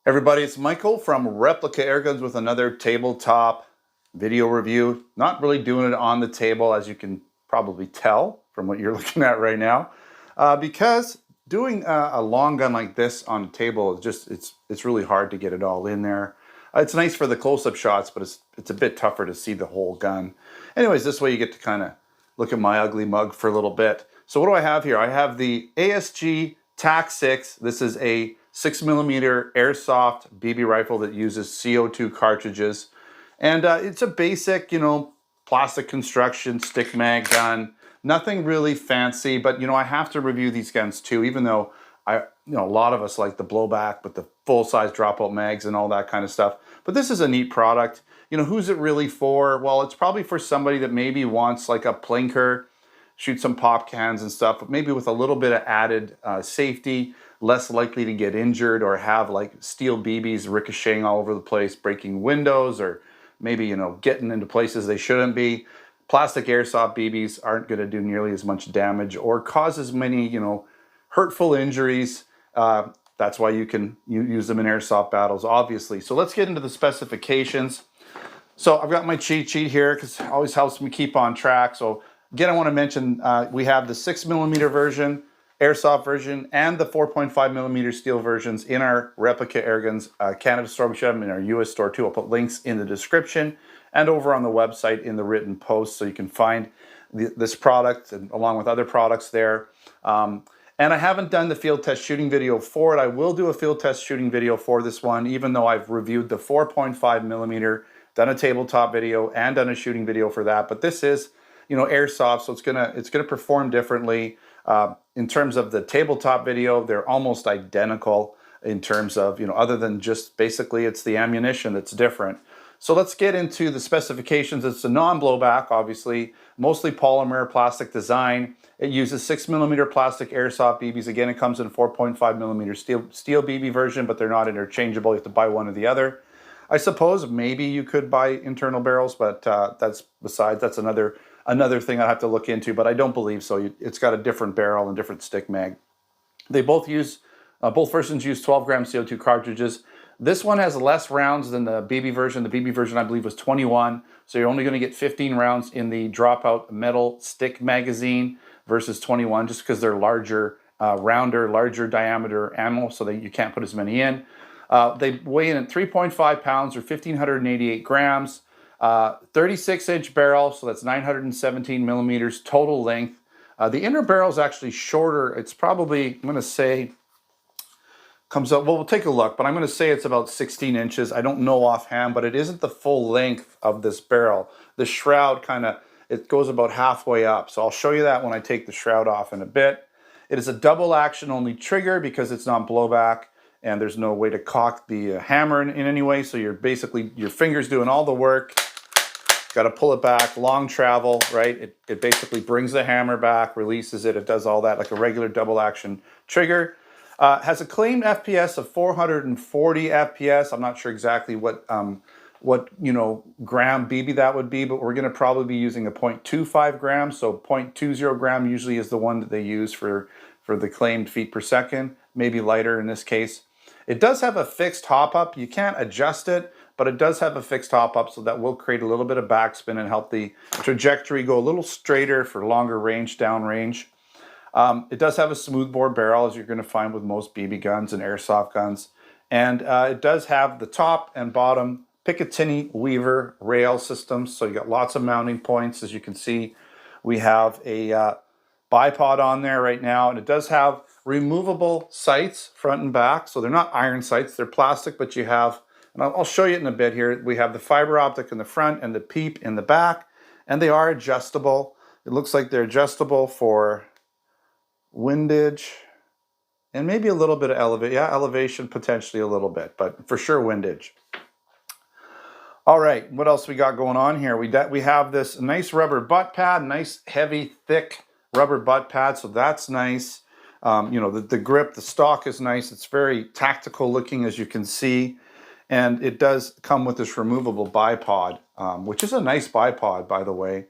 Everybody, it's Michael from Replica Airguns with another tabletop video review. Not really doing it on the table, as you can probably tell from what you're looking at right now, because doing a long gun like this on the table is just it's really hard to get it all in there. It's nice for the close-up shots, but it's a bit tougher to see the whole gun. Anyways, this way you get to kind of look at my ugly mug for a little bit. So what do I have here? I have the ASG TAC-6. This is a 6mm Airsoft BB rifle that uses CO2 cartridges. And it's a basic, plastic construction, stick mag gun. Nothing really fancy, but, I have to review these guns too, even though a lot of us like the blowback with the full-size dropout mags and all that kind of stuff. But this is a neat product. Who's it really for? Well, it's probably for somebody that maybe wants like a plinker, shoot some pop cans and stuff, but maybe with a little bit of added safety, less likely to get injured or have like steel BBs ricocheting all over the place, breaking windows, or maybe, getting into places they shouldn't be. Plastic airsoft BBs aren't going to do nearly as much damage or cause as many, hurtful injuries. That's why you use them in airsoft battles, obviously. So let's get into the specifications. So I've got my cheat sheet here because it always helps me keep on track. So again, I want to mention we have the 6mm version, Airsoft version, and the 4.5mm steel versions in our Replica Airguns Canada store. We should have them in our US store too. I'll put links in the description and over on the website in the written post, so you can find this product and along with other products there. And I haven't done the field test shooting video for it. I will do a field test shooting video for this one, even though I've reviewed the 4.5mm, done a tabletop video and done a shooting video for that. But this is, airsoft, so it's gonna perform differently. In terms of the tabletop video, they're almost identical in terms of, other than just basically it's the ammunition that's different. So let's get into the specifications. It's a non-blowback, obviously, mostly polymer plastic design. It uses 6mm plastic airsoft BBs. Again, it comes in 4.5mm steel BB version, but they're not interchangeable. You have to buy one or the other. I suppose maybe you could buy internal barrels, but that's another thing I'd have to look into, but I don't believe so. It's got a different barrel and different stick mag. They both versions use 12-gram CO2 cartridges. This one has less rounds than the BB version. The BB version, I believe, was 21, so you're only going to get 15 rounds in the dropout metal stick magazine versus 21, just because they're larger, larger diameter ammo, so that you can't put as many in. They weigh in at 3.5 pounds or 1,588 grams. 36-inch barrel, so that's 917 millimeters total length. The inner barrel is actually shorter. It's probably, I'm going to say, comes up, well, we'll take a look, but I'm going to say it's about 16 inches. I don't know offhand, but it isn't the full length of this barrel. The shroud it goes about halfway up. So I'll show you that when I take the shroud off in a bit. It is a double action only trigger because it's not blowback, and there's no way to cock the hammer in any way. So you're basically, your finger's doing all the work. Got to pull it back, long travel, right? It basically brings the hammer back, releases it. It does all that like a regular double action trigger. Has a claimed FPS of 440 FPS. I'm not sure exactly what gram BB that would be, but we're going to probably be using a 0.25 gram. So 0.20 gram usually is the one that they use for the claimed feet per second, maybe lighter in this case. It does have a fixed hop up. You can't adjust it, but it does have a fixed hop up, so that will create a little bit of backspin and help the trajectory go a little straighter for longer range, downrange. It does have a smoothbore barrel, as you're going to find with most BB guns and airsoft guns. And it does have the top and bottom Picatinny Weaver rail systems, so you got lots of mounting points. As you can see, we have a bipod on there right now, and it does have removable sights front and back. So they're not iron sights, they're plastic, but you have, and I'll show you it in a bit here. We have the fiber optic in the front and the PEEP in the back, and they are adjustable. It looks like they're adjustable for windage and maybe a little bit of elevation, potentially a little bit, but for sure windage. All right, what else we got going on here? We have this nice rubber butt pad, nice heavy, thick rubber butt pad, so that's nice. The grip, the stock is nice. It's very tactical looking, as you can see. And it does come with this removable bipod, which is a nice bipod, by the way.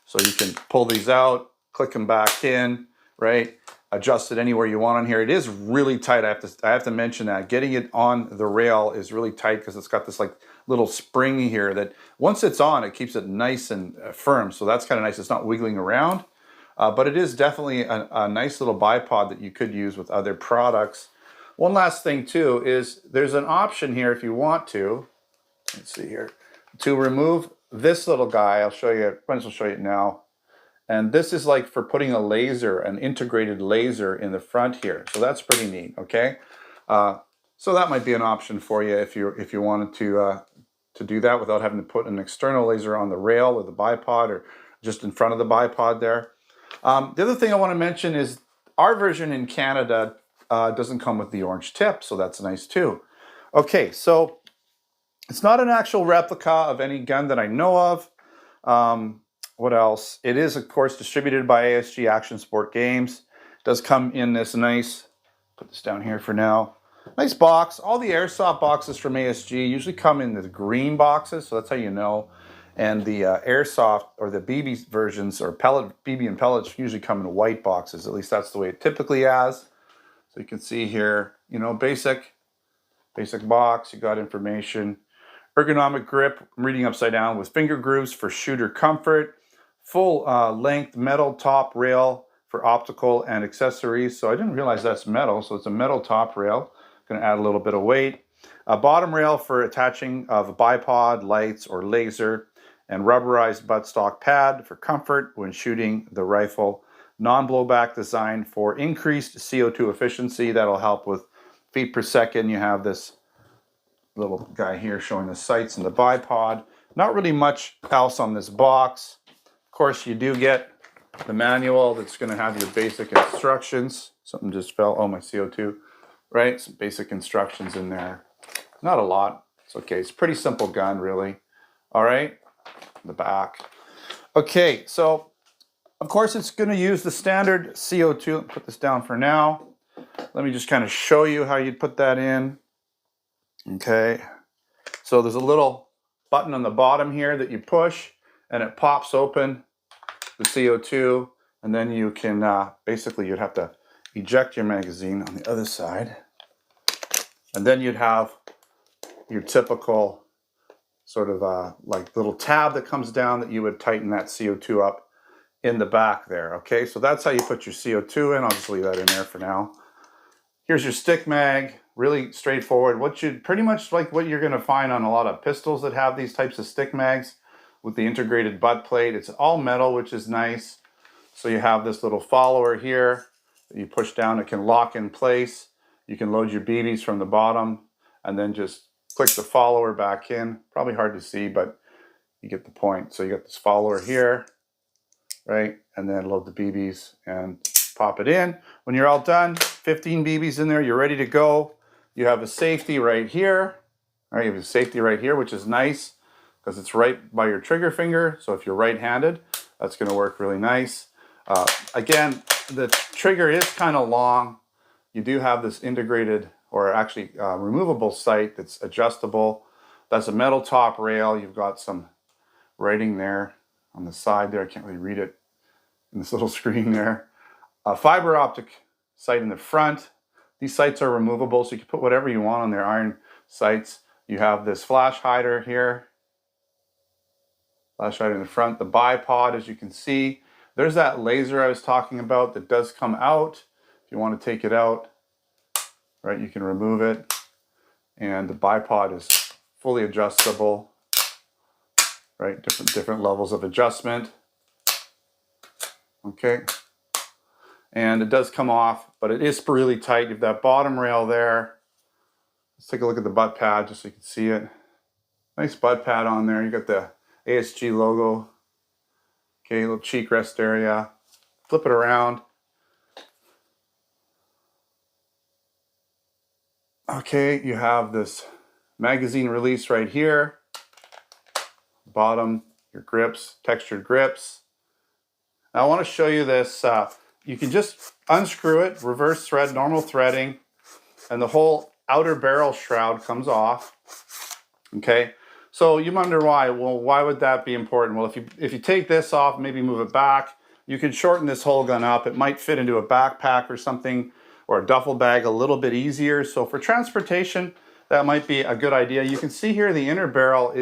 So you can pull these out, click them back in, right? adjust it anywhere you want on here. It is really tight. I have to mention that. Getting it on the rail is really tight because it's got this like little spring here that once it's on, it keeps it nice and firm. So that's kind of nice. It's not wiggling around. But it is definitely a nice little bipod that you could use with other products. One last thing too is there's an option here if you want to, let's see here, to remove this little guy. I'll show you, I will show you it now. And this is like for putting a laser, an integrated laser in the front here. So that's pretty neat, okay? So that might be an option for you if you wanted to do that without having to put an external laser on the rail or the bipod or just in front of the bipod there. The other thing I want to mention is our version in Canada doesn't come with the orange tip, so that's nice too. Okay, so it's not an actual replica of any gun that I know of. What else? It is, of course, distributed by ASG Action Sport Games. It does come in this nice, put this down here for now, nice box. All the airsoft boxes from ASG usually come in the green boxes, so that's how you know. And the airsoft or the BB versions or pellet BB and pellets usually come in white boxes. At least that's the way it typically has. So you can see here, you know, basic box. You got information. Ergonomic grip, I'm reading upside down, with finger grooves for shooter comfort. Full length metal top rail for optical and accessories. So I didn't realize that's metal, so it's a metal top rail. Going to add a little bit of weight. A bottom rail for attaching of a bipod, lights, or laser. And rubberized buttstock pad for comfort when shooting the rifle. Non-blowback design for increased CO2 efficiency. That'll help with feet per second. You have this little guy here showing the sights and the bipod. Not really much else on this box. Of course, you do get the manual that's going to have your basic instructions. Something just fell. Oh, my CO2. Right? Some basic instructions in there. Not a lot. It's okay. It's a pretty simple gun, really. All right. The back. Okay, so of course it's going to use the standard CO2. Put this down for now. Let me just kind of show you how you'd put that in. Okay, so there's a little button on the bottom here that you push and it pops open the CO2, and then you can basically you'd have to eject your magazine on the other side, and then you'd have your typical sort of like little tab that comes down that you would tighten that CO2 up in the back there. Okay, so that's how you put your CO2 in. I'll just leave that in there for now. Here's your stick mag, really straightforward. What you pretty much like what you're going to find on a lot of pistols that have these types of stick mags with the integrated butt plate. It's all metal, which is nice. So you have this little follower here that you push down. It can lock in place. You can load your BBs from the bottom and then just click the follower back in. Probably hard to see, but you get the point. So you got this follower here, right? And then load the BBs and pop it in. When you're all done, 15 BBs in there, you're ready to go. You have a safety right here. All right, you have a safety right here, which is nice because it's right by your trigger finger. So if you're right-handed, that's going to work really nice. Again, the trigger is kind of long. You do have this integrated or actually removable sight that's adjustable. That's a metal top rail. You've got some writing there on the side there. I can't really read it in this little screen there. A fiber optic sight in the front. These sights are removable, so you can put whatever you want on their iron sights. You have this flash hider here. Flash hider in the front. The bipod, as you can see. There's that laser I was talking about that does come out. If you want to take it out, right, you can remove it. And the bipod is fully adjustable, right? Different levels of adjustment. Okay. And it does come off, but it is really tight. You have that bottom rail there. Let's take a look at the butt pad just so you can see it. Nice butt pad on there. You got the ASG logo. Okay, little cheek rest area. Flip it around. Okay, you have this magazine release right here. Bottom, your grips, textured grips. Now I want to show you this. You can just unscrew it, reverse thread, normal threading, and the whole outer barrel shroud comes off. Okay, so you wonder why. Well, why would that be important? Well, if you take this off, maybe move it back, you can shorten this whole gun up. It might fit into a backpack or something, or a duffel bag a little bit easier. So for transportation, that might be a good idea. You can see here the inner barrel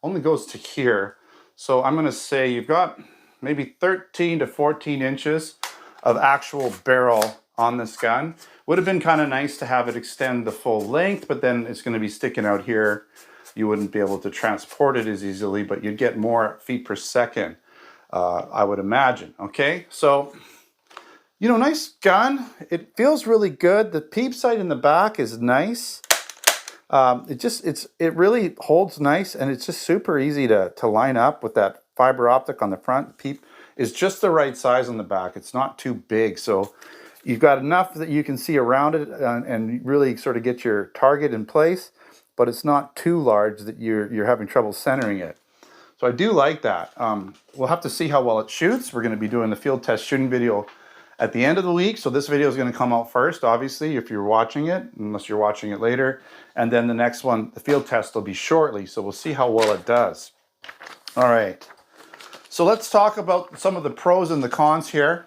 only goes to here. So I'm gonna say you've got maybe 13 to 14 inches of actual barrel on this gun. Would have been kind of nice to have it extend the full length, but then it's going to be sticking out here. You wouldn't be able to transport it as easily, but you'd get more feet per second, I would imagine. Okay, so, you know, nice gun. It feels really good. The peep sight in the back is nice. It really holds nice, and it's just super easy to line up with that fiber optic on the front. The peep is just the right size on the back. It's not too big, so you've got enough that you can see around it and really sort of get your target in place, but it's not too large that you're having trouble centering it. So I do like that. We'll have to see how well it shoots. We're going to be doing the field test shooting video at the end of the week. So this video is going to come out first, obviously, if you're watching it, unless you're watching it later. And then the next one, the field test, will be shortly. So we'll see how well it does. All right. So let's talk about some of the pros and the cons here.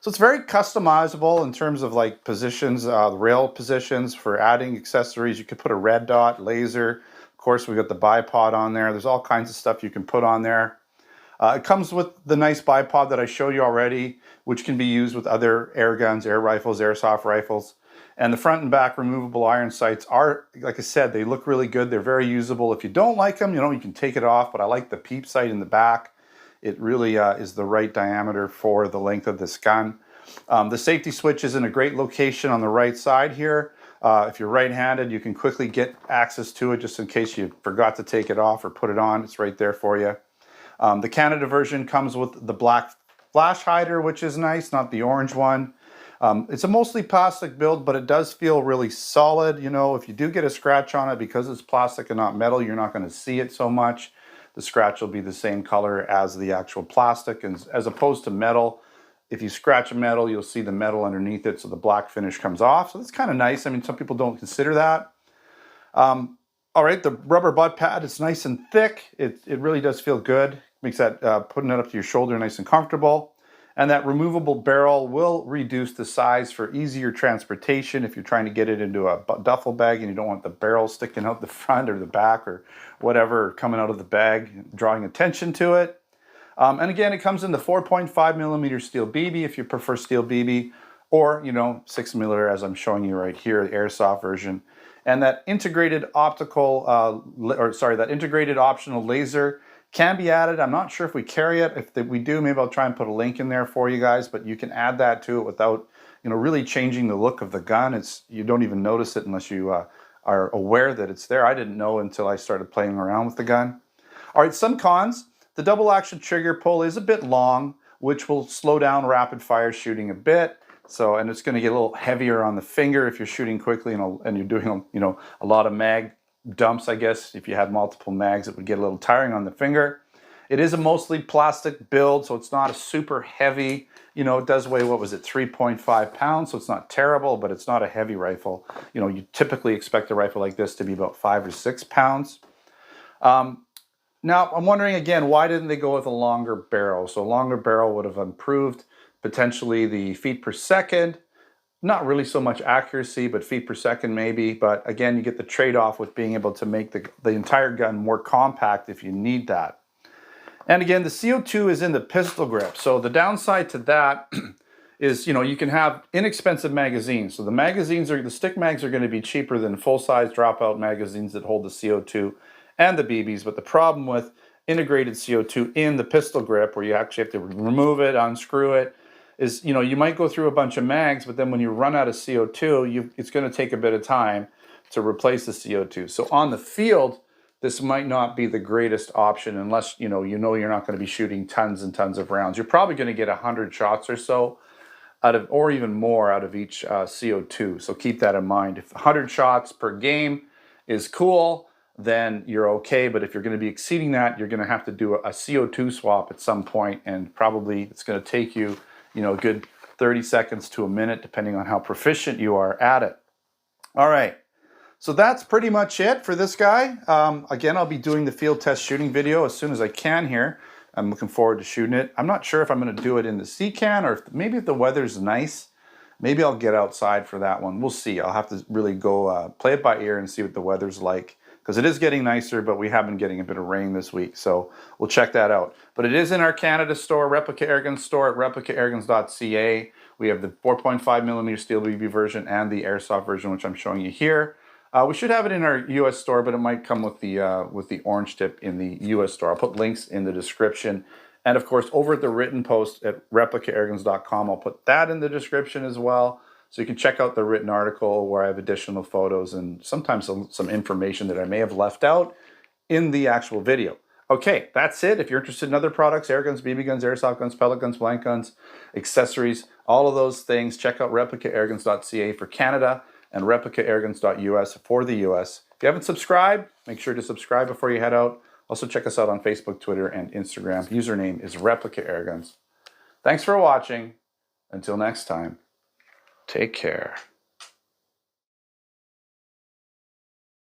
So it's very customizable in terms of like positions, rail positions for adding accessories. You could put a red dot, laser. Of course, we've got the bipod on there. There's all kinds of stuff you can put on there. It comes with the nice bipod that I showed you already, which can be used with other air guns, air rifles, airsoft rifles. And the front and back removable iron sights are, like I said, they look really good. They're very usable. If you don't like them, you know, you can take it off, but I like the peep sight in the back. It really is the right diameter for the length of this gun. The safety switch is in a great location on the right side here. If you're right-handed, you can quickly get access to it just in case you forgot to take it off or put it on. It's right there for you. The Canada version comes with the black flash hider, which is nice, not the orange one. It's a mostly plastic build, but it does feel really solid. You know, if you do get a scratch on it, because it's plastic and not metal, you're not going to see it so much. The scratch will be the same color as the actual plastic, and as opposed to metal. If you scratch a metal, you'll see the metal underneath it, so the black finish comes off. So that's kind of nice. I mean, some people don't consider that. All right, the rubber butt pad is nice and thick. It really does feel good. Makes that putting it up to your shoulder nice and comfortable. And that removable barrel will reduce the size for easier transportation if you're trying to get it into a duffel bag and you don't want the barrel sticking out the front or the back or whatever coming out of the bag, drawing attention to it. And again, it comes in the 4.5 millimeter steel BB if you prefer steel BB, or, you know, 6 millimeter as I'm showing you right here, the airsoft version. And that integrated that integrated optional laser can be added. I'm not sure if we carry it. If we do, maybe I'll try and put a link in there for you guys, but you can add that to it without, you know, really changing the look of the gun. You don't even notice it unless you are aware that it's there. I didn't know until I started playing around with the gun. All right, some cons. The double action trigger pull is a bit long, which will slow down rapid fire shooting a bit. So, and it's going to get a little heavier on the finger if you're shooting quickly and you're doing, you know, a lot of mag dumps, I guess. If you had multiple mags, it would get a little tiring on the finger. It is a mostly plastic build, so it's not a super heavy, you know, it does weigh, what was it, 3.5 pounds, so it's not terrible, but it's not a heavy rifle. You know, you typically expect a rifle like this to be about 5 or 6 pounds. Now, I'm wondering again, why didn't they go with a longer barrel? So a longer barrel would have improved potentially the feet per second. Not really so much accuracy, but feet per second maybe. But again, you get the trade-off with being able to make the entire gun more compact if you need that. And again, the CO2 is in the pistol grip. So the downside to that is, you know, you can have inexpensive magazines. So the stick mags are going to be cheaper than full-size dropout magazines that hold the CO2 and the BBs. But the problem with integrated CO2 in the pistol grip, where you actually have to remove it, unscrew it, is, you know, you might go through a bunch of mags, but then when you run out of CO2, it's going to take a bit of time to replace the CO2. So on the field, this might not be the greatest option unless, you know you're not going to be shooting tons and tons of rounds. You're probably going to get 100 shots or so out of, or even more out of each CO2. So keep that in mind. If 100 shots per game is cool, then you're okay. But if you're going to be exceeding that, you're going to have to do a CO2 swap at some point, and probably it's going to take you, you know, a good 30 seconds to a minute, depending on how proficient you are at it. All right, so that's pretty much it for this guy. Again, I'll be doing the field test shooting video as soon as I can here. I'm looking forward to shooting it. I'm not sure if I'm going to do it in the sea can, or maybe if the weather's nice, maybe I'll get outside for that one. We'll see. I'll have to really go play it by ear and see what the weather's like, because it is getting nicer, but we have been getting a bit of rain this week, so we'll check that out. But it is in our Canada store, Replica Airgun store at replicaairguns.ca. We have the 4.5mm steel BB version and the airsoft version, which I'm showing you here. We should have it in our US store, but it might come with the orange tip in the US store. I'll put links in the description. And of course, over at the written post at replicaairguns.com, I'll put that in the description as well. So you can check out the written article where I have additional photos and sometimes some information that I may have left out in the actual video. Okay, that's it. If you're interested in other products, air guns, BB guns, airsoft guns, pellet guns, blank guns, accessories, all of those things, check out replicaairguns.ca for Canada and replicaairguns.us for the US. If you haven't subscribed, make sure to subscribe before you head out. Also check us out on Facebook, Twitter, and Instagram. Username is Replica Airguns. Thanks for watching. Until next time, take care.